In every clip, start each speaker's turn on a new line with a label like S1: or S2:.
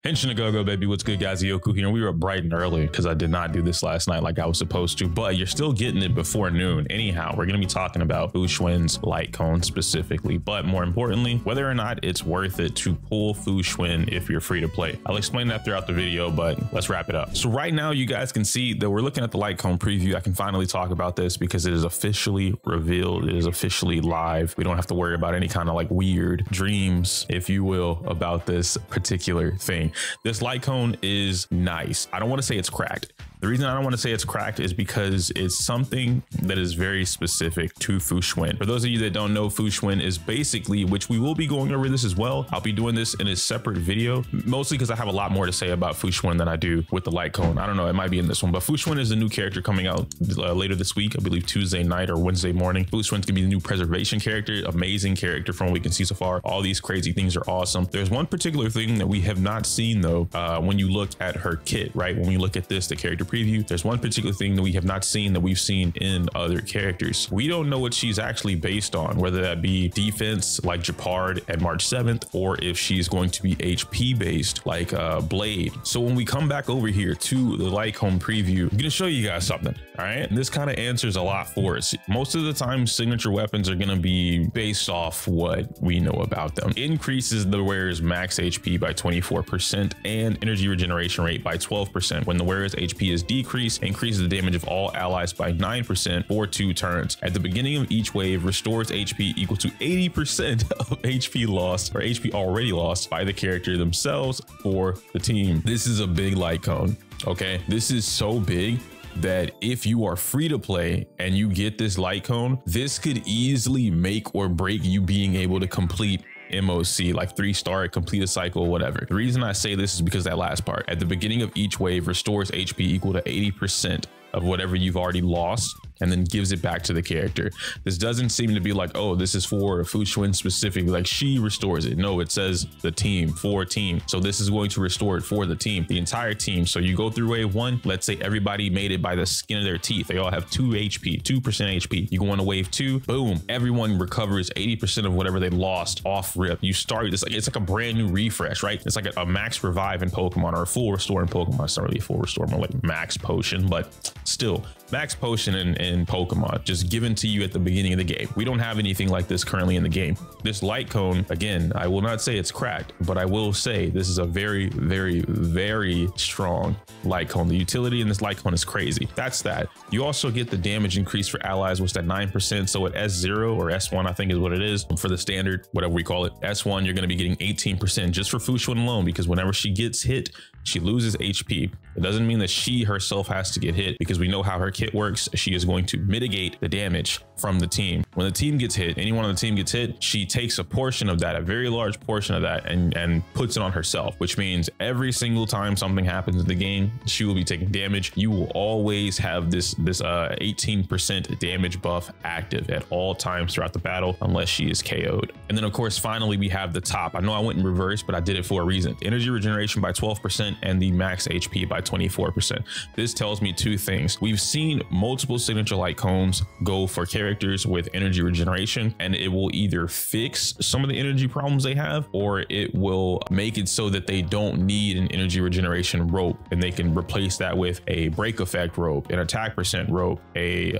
S1: Henshin a go-go, baby. What's good, guys? Yoku here. And we were up bright and early because I did not do this last night like I was supposed to, but you're still getting it before noon. Anyhow, we're going to be talking about Fu Xuan's light cone specifically, but more importantly, whether or not it's worth it to pull Fu Xuan if you're free to play. I'll explain that throughout the video, but let's wrap it up. So right now, you guys can see that we're looking at the light cone preview. I can finally talk about this because it is officially revealed. It is officially live. We don't have to worry about any kind of like weird dreams, if you will, about this particular thing. This light cone is nice. I don't want to say it's cracked. The reason I don't want to say it's cracked is because it's something that is very specific to Fu Xuan. For those of you that don't know, Fu Xuan is basically, which we will be going over this as well. I'll be doing this in a separate video, mostly because I have a lot more to say about Fu Xuan than I do with the light cone. I don't know, it might be in this one, but Fu Xuan is a new character coming out later this week. I believe Tuesday night or Wednesday morning. Fu Xuan's gonna be the new preservation character, amazing character from what we can see so far. All these crazy things are awesome. There's one particular thing that we have not seen though, when you look at her kit, right? When we look at this, the character preview, there's one particular thing that we have not seen that we've seen in other characters. We don't know what she's actually based on, whether that be defense like Gepard at March 7th, or if she's going to be HP based like Blade. So when we come back over here to the light cone preview, I'm gonna show you guys something. All right, and this kind of answers a lot for us. Most of the time, signature weapons are gonna be based off what we know about them. Increases the wearer's max HP by 24% and energy regeneration rate by 12%. When the wearer's HP is decreased, increases the damage of all allies by 9% for 2 turns. At the beginning of each wave, restores HP equal to 80% of HP lost or HP already lost by the character themselves for the team. This is a big light cone. Okay, this is so big that if you are free to play and you get this light cone, this could easily make or break you being able to complete MOC, like 3-star, complete a cycle, whatever. The reason I say this is because that last part, at the beginning of each wave, restores HP equal to 80% of whatever you've already lost, and then gives it back to the character. This doesn't seem to be like, oh, this is for Fu Xuan specifically, like she restores it. No, it says the team, for team. So this is going to restore it for the team, the entire team. So you go through wave 1, let's say everybody made it by the skin of their teeth. They all have 2 HP, 2% HP. You go on to wave 2, boom, everyone recovers 80% of whatever they lost off rip. You start, it's like a brand new refresh, right? It's like a max revive in Pokemon or a full restore in Pokemon. It's not really a full restore, more like max potion, but still max potion in Pokemon, just given to you at the beginning of the game. We don't have anything like this currently in the game. This light cone, again, I will not say it's cracked, but I will say this is a very, very, very strong light cone. The utility in this light cone is crazy. That's that. You also get the damage increase for allies, which is at 9%. So at S0 or S1, I think is what it is for the standard, whatever we call it. S1, you're going to be getting 18% just for Fu Xuan alone, because whenever she gets hit, she loses HP. It doesn't mean that she herself has to get hit, because we know how her kit works. She is going to mitigate the damage from the team. When the team gets hit, anyone on the team gets hit, she takes a portion of that, a very large portion of that, and puts it on herself, which means every single time something happens in the game, she will be taking damage. You will always have this 18% damage buff active at all times throughout the battle, unless she is KO'd. And then of course, finally, we have the top. I know I went in reverse, but I did it for a reason. Energy regeneration by 12% and the max HP by 24%. This tells me 2 things. We've seen multiple signature light cones go for characters with energy regeneration, and it will either fix some of the energy problems they have, or it will make it so that they don't need an energy regeneration rope, and they can replace that with a break effect rope, an attack percent rope, a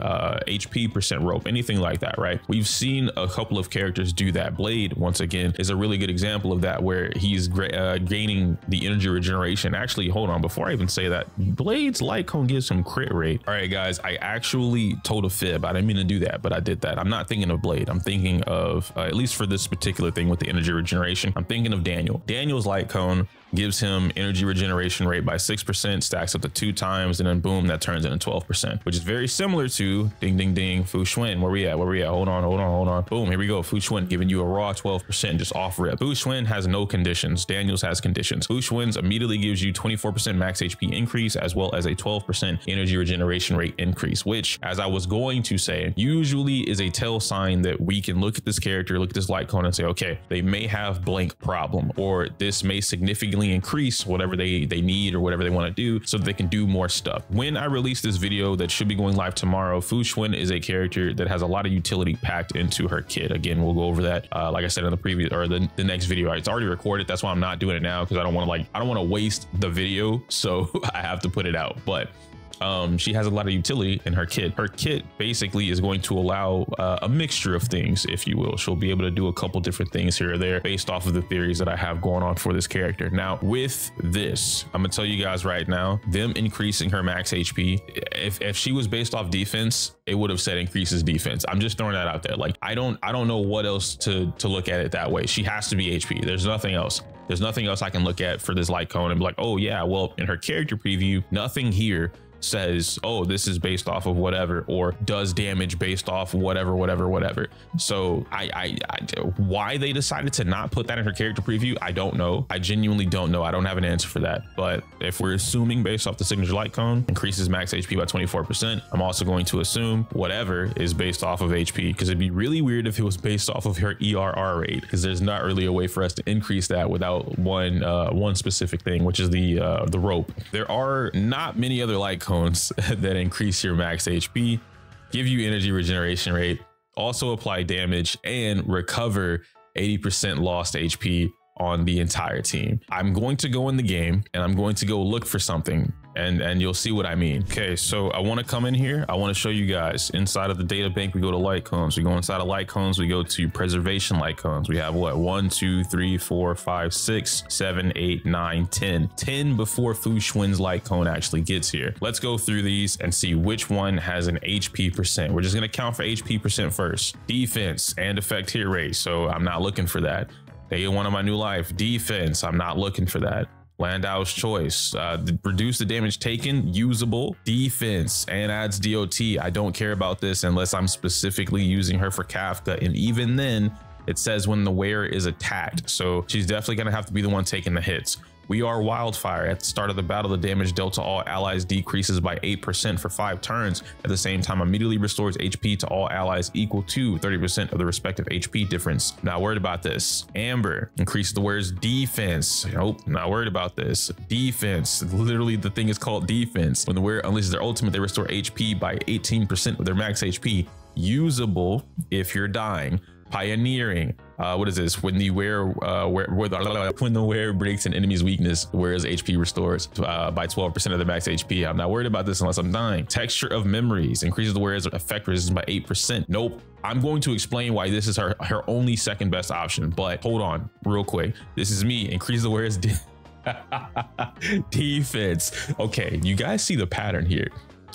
S1: HP percent rope, anything like that, right? We've seen a couple of characters do that. Blade, once again, is a really good example of that, where he's gaining the energy regeneration. Actually, hold on, before I even say that, Blade's light cone gives some crit rate. All right, guys, I actually told a fib. I didn't mean to do that, but I did that. I'm not thinking of Blade. I'm thinking of, at least for this particular thing with the energy regeneration, I'm thinking of Daniel. Daniel's light cone gives him energy regeneration rate by 6%, stacks up to 2 times, and then boom, that turns into 12%, which is very similar to ding, ding, ding, Fu Xuan. Where we at? Hold on. Boom, here we go. Fu Xuan giving you a raw 12% just off rip. Fu Xuan has no conditions. Daniel's has conditions. Fu Xuan's immediately gives you 24% max HP increase, as well as a 12% energy regeneration rate increase, which, as I was going to say, usually is a tell sign that we can look at this character, look at this light cone and say, okay, they may have blank problem, or this may significantly significantly increase whatever they need or whatever they want to do so that they can do more stuff. When I release this video that should be going live tomorrow, Fu Xuan is a character that has a lot of utility packed into her kit. Again, we'll go over that like I said in the previous or the next video. It's already recorded. That's why I'm not doing it now, because I don't want to waste the video, so I have to put it out. But she has a lot of utility in her kit. Her kit basically is going to allow a mixture of things, if you will. She'll be able to do a couple different things here or there based off of the theories that I have going on for this character. Now, with this, I'm gonna tell you guys right now, them increasing her max HP, if she was based off defense, it would have said increases defense. I'm just throwing that out there. Like, I don't know what else to look at it that way. She has to be HP. There's nothing else. There's nothing else I can look at for this light cone and be like, oh yeah, well, in her character preview, nothing here says, oh, this is based off of whatever, or does damage based off whatever. So I why they decided to not put that in her character preview, I don't know. I genuinely don't know. I don't have an answer for that. But if we're assuming based off the signature light cone increases max HP by 24%, I'm also going to assume whatever is based off of HP, because it'd be really weird if it was based off of her ERR rate, because there's not really a way for us to increase that without one specific thing, which is the rope. There are not many other light cones that increase your max HP, give you energy regeneration rate, also apply damage, and recover 80% lost HP on the entire team. I'm going to go in the game and I'm going to go look for something, and you'll see what I mean. Okay, so I want to come in here. I want to show you guys inside of the data bank. We go to light cones. We go inside of light cones. We go to preservation light cones. We have what? 1, 2, 3, 4, 5, 6, 7, 8, 9, 10. 10 before Fu Xuan's light cone actually gets here. Let's go through these and see which one has an HP percent. We're just going to count for HP percent first. Defense and effect hit rate. So I'm not looking for that. Day one of my new life. Defense. I'm not looking for that. Landau's choice, reduce the damage taken, usable. Defense and adds DOT. I don't care about this unless I'm specifically using her for Kafka, and even then it says when the wearer is attacked, so she's definitely gonna have to be the one taking the hits. We are Wildfire. At the start of the battle, the damage dealt to all allies decreases by 8% for 5 turns. At the same time, immediately restores HP to all allies equal to 30% of the respective HP difference. Not worried about this. Amber increases the wearer's defense. Nope, not worried about this. Defense. Literally, the thing is called defense. When the wearer unleashes their ultimate, they restore HP by 18% of their max HP. Usable if you're dying. Pioneering. What is this? When the wearer breaks an enemy's weakness, the wearer's HP restores by 12% of the max HP. I'm not worried about this unless I'm dying. Texture of memories increases the wearer's effect resistance by 8%. Nope. I'm going to explain why this is her only second best option, but hold on real quick. This is me. Increase the wearer's defense. Okay, you guys see the pattern here.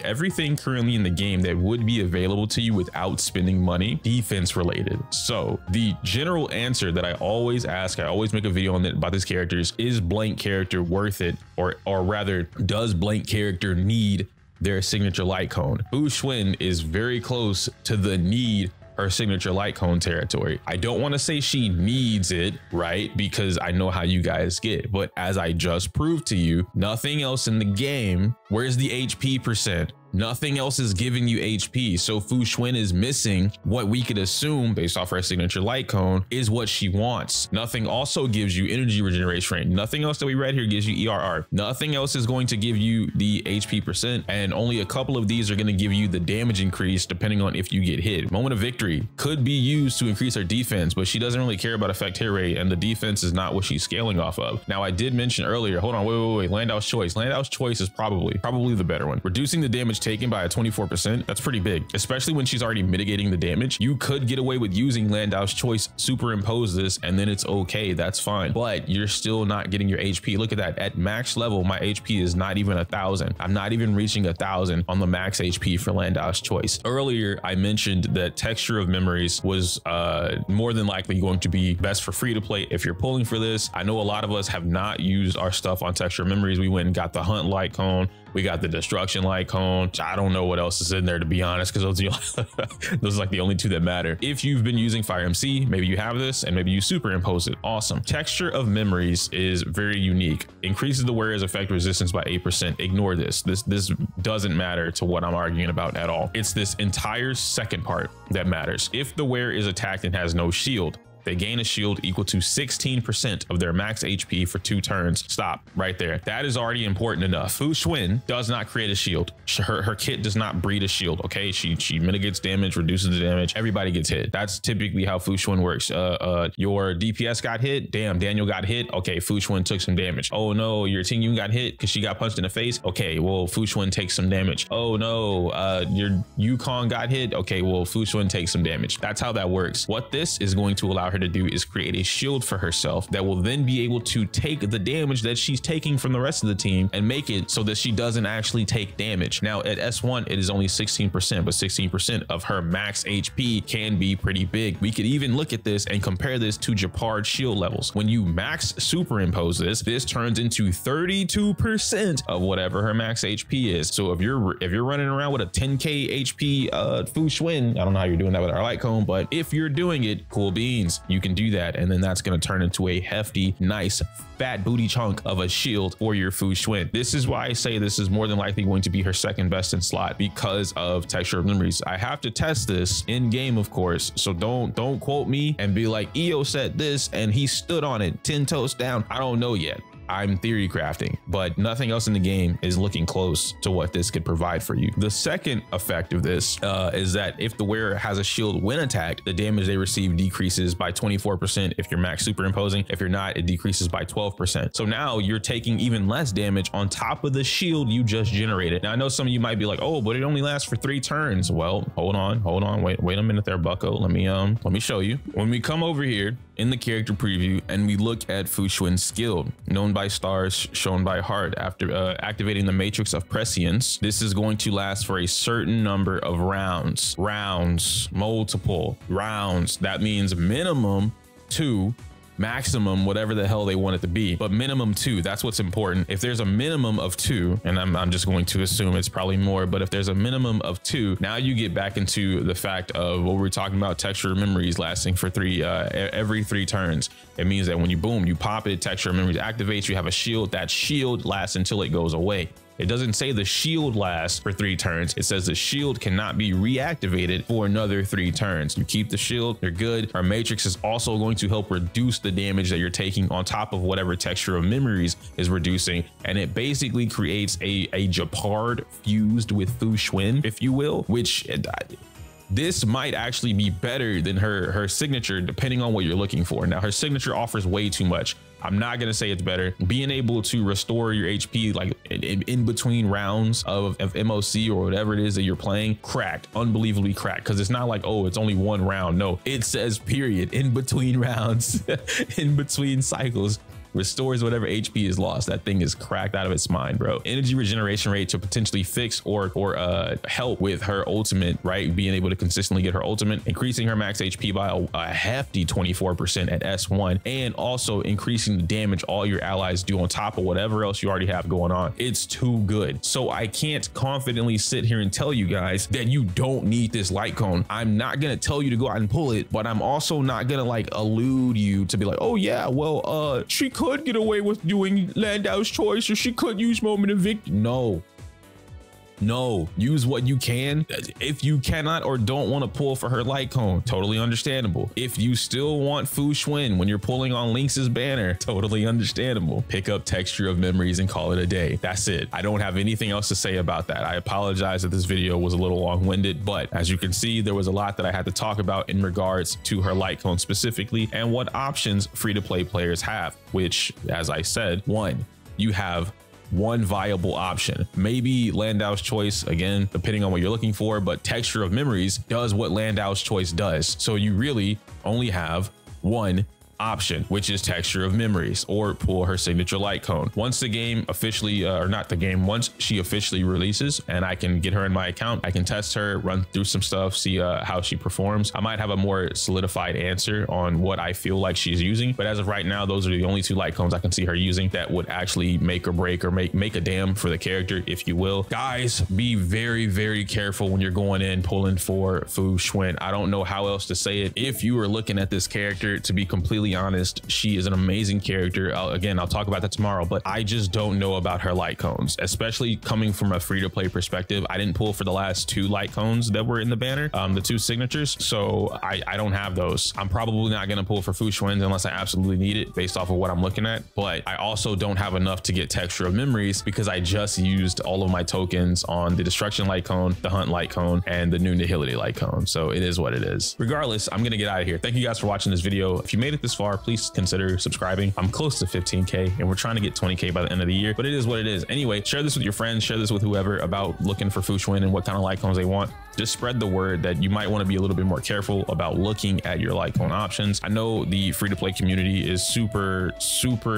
S1: Everything currently in the game that would be available to you without spending money, defense related. So the general answer that I always ask, I always make a video on it about this character is blank character worth it? Or rather, does blank character need their signature light cone? Fu Xuan is very close to the need her signature light cone territory. I don't want to say she needs it, right? Because I know how you guys get, but as I just proved to you, nothing else in the game. Where's the HP percent? Nothing else is giving you HP. So Fu Xuan is missing what we could assume based off her signature light cone is what she wants. Nothing also gives you energy regeneration rate. Nothing else that we read here gives you ERR. Nothing else is going to give you the HP percent. And only a couple of these are going to give you the damage increase depending on if you get hit. Moment of victory could be used to increase her defense, but she doesn't really care about effect hit rate, and the defense is not what she's scaling off of. Now, I did mention earlier, hold on, wait. Landau's choice. Landau's choice is probably the better one. Reducing the damage taken by a 24%, that's pretty big, especially when she's already mitigating the damage. You could get away with using Landau's choice, superimpose this, and then it's okay, that's fine, but you're still not getting your HP. Look at that. At max level, my HP is not even 1,000. I'm not even reaching 1,000 on the max HP for Landau's choice. Earlier, I mentioned that texture of memories was more than likely going to be best for free to play if you're pulling for this. I know a lot of us have not used our stuff on texture of memories. We went and got the hunt light cone. We got the destruction light cone. I don't know what else is in there, to be honest, because those are like the only two that matter. If you've been using Fire MC, maybe you have this and maybe you superimpose it. Awesome. Texture of memories is very unique. Increases the wearer's effect resistance by 8%. Ignore this. This doesn't matter to what I'm arguing about at all. It's this entire second part that matters. If the wearer is attacked and has no shield, They gain a shield equal to 16% of their max HP for 2 turns. Stop right there. That is already important enough. Fu Xuan does not create a shield. Her kit does not breed a shield. Okay, she mitigates damage, reduces the damage. Everybody gets hit. That's typically how Fu Xuan works. Your DPS got hit. Damn, Daniel got hit. Okay, Fu Xuan took some damage. Oh no, your Ting Yun got hit because she got punched in the face. Okay, well, Fu Xuan takes some damage. Oh no, your Yukong got hit. Okay, well, Fu Xuan takes some damage. That's how that works. What this is going to allow her to do is create a shield for herself that will then be able to take the damage that she's taking from the rest of the team and make it so that she doesn't actually take damage. Now at S1, it is only 16%, but 16% of her max HP can be pretty big. We could even look at this and compare this to Gepard's shield levels. When you max superimpose this turns into 32% of whatever her max HP is. So if you're running around with a 10k HP Fu Xuan, I don't know how you're doing that with our light cone, but if you're doing it, cool beans, you can do that, and then that's going to turn into a hefty, nice, fat booty chunk of a shield for your Fu Xuan. This is why I say this is more than likely going to be her second best in slot because of Texture of Memories. I have to test this in game, of course, so don't quote me and be like, EO said this and he stood on it 10 toes down. I don't know yet. I'm theory crafting, but nothing else in the game is looking close to what this could provide for you. The second effect of this is that if the wearer has a shield when attacked, the damage they receive decreases by 24% if you're max superimposing. If you're not, it decreases by 12%. So now you're taking even less damage on top of the shield you just generated. Now I know some of you might be like, oh, but it only lasts for 3 turns. Well, hold on, wait a minute there, bucko. Let me show you. When we come over here in the character preview and we look at Fu Xuan's skill, known by stars, shown by heart, after activating the matrix of prescience, this is going to last for a certain number of rounds, multiple rounds. That means minimum 2, maximum whatever the hell they want it to be, but minimum 2. That's what's important. If there's a minimum of 2, and I'm just going to assume it's probably more, but if there's a minimum of 2, now you get back into the fact of what we're talking about, Texture of Memories lasting for every 3 turns. It means that when you pop it, Texture of Memories activates, you have a shield. That shield lasts until it goes away. It doesn't say the shield lasts for 3 turns. It says the shield cannot be reactivated for another 3 turns. You keep the shield, you're good. Our matrix is also going to help reduce the damage that you're taking on top of whatever Texture of Memories is reducing. And it basically creates a Gepard fused with Fu Xuan, if you will, which this might actually be better than her signature, depending on what you're looking for. Now, her signature offers way too much. I'm not going to say it's better. Being able to restore your HP like in between rounds of MOC or whatever it is that you're playing, cracked, unbelievably cracked. Because it's not like, oh, it's only 1 round. No, it says period, in between rounds, in between cycles. Restores whatever HP is lost. That thing is cracked out of its mind, bro. Energy regeneration rate to potentially fix or help with her ultimate, right? Being able to consistently get her ultimate, increasing her max HP by a hefty 24% at S1, and also increasing the damage all your allies do on top of whatever else you already have going on. It's too good. So I can't confidently sit here and tell you guys that you don't need this light cone. I'm not gonna tell you to go out and pull it, but I'm also not gonna like allude you to be like, oh yeah, well, she could get away with doing Landau's choice, or she could use Moment of Victory. No, use what you can. If you cannot or don't want to pull for her light cone, totally understandable. If you still want Fu Xuan when you're pulling on Lynx's banner, totally understandable. Pick up Texture of Memories and call it a day. That's it. I don't have anything else to say about that. I apologize that this video was a little long-winded, but as you can see, there was a lot that I had to talk about in regards to her light cone specifically and what options free-to-play players have, which, as I said, 1, you have 1 viable option. Maybe Landau's choice, again, depending on what you're looking for, but Texture of Memories does what Landau's choice does. So you really only have 1 option, which is Texture of Memories, or pull her signature light cone. Once the game officially, once she officially releases and I can get her in my account, I can test her, run through some stuff, see how she performs. I might have a more solidified answer on what I feel like she's using, but as of right now, those are the only 2 light cones I can see her using that would actually make or break or make a damn for the character, if you will. Guys, be very, very careful when you're going in pulling for Fu Xuan. I don't know how else to say it. If you are looking at this character to be completely completely honest, she is an amazing character. Again, I'll talk about that tomorrow, but I just don't know about her light cones, especially coming from a free-to-play perspective. I didn't pull for the last 2 light cones that were in the banner, the 2 signatures, so I don't have those. I'm probably not going to pull for Fu Xuan's unless I absolutely need it based off of what I'm looking at, but I also don't have enough to get Texture of Memories because I just used all of my tokens on the Destruction light cone, the Hunt light cone, and the new Nihility light cone, so it is what it is. Regardless, I'm going to get out of here. Thank you guys for watching this video. If you made it this far, please consider subscribing. I'm close to 15K and we're trying to get 20K by the end of the year, but it is what it is. Anyway, share this with your friends, share this with whoever about looking for Fu Xuan and what kind of light cones they want. Just spread the word that you might want to be a little bit more careful about looking at your light cone options. I know the free-to-play community is super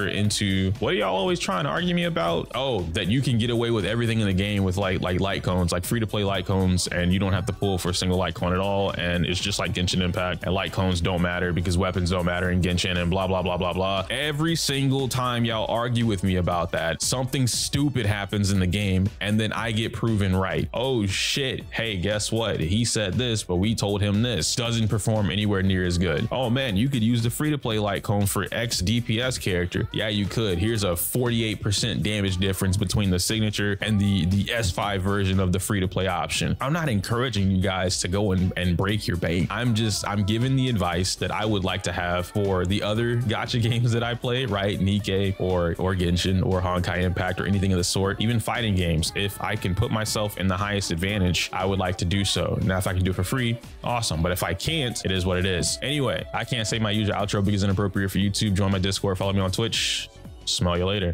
S1: into, what are y'all always trying to argue me about? Oh, that you can get away with everything in the game with like light cones, like free-to-play light cones, and you don't have to pull for a single light cone at all, and it's just like Genshin Impact, and light cones don't matter because weapons don't matter in Genshin, and blah blah blah blah blah. Every single time y'all argue with me about that, something stupid happens in the game and then I get proven right. Oh shit, hey, guess what, he said this but we told him this. Doesn't perform anywhere near as good. Oh man, you could use the free-to-play light cone for X DPS character. Yeah, you could. Here's a 48% damage difference between the signature and the S5 version of the free-to-play option. I'm not encouraging you guys to go and break your bank. I'm giving the advice that I would like to have for the other gacha games that I play, right? Nikke or Genshin or Honkai Impact or anything of the sort, even fighting games. If I can put myself in the highest advantage, I would like to do so. Now, if I can do it for free, awesome. But if I can't, it is what it is. Anyway, I can't say my usual outro because it's inappropriate for YouTube. Join my Discord, follow me on Twitch. Smell you later.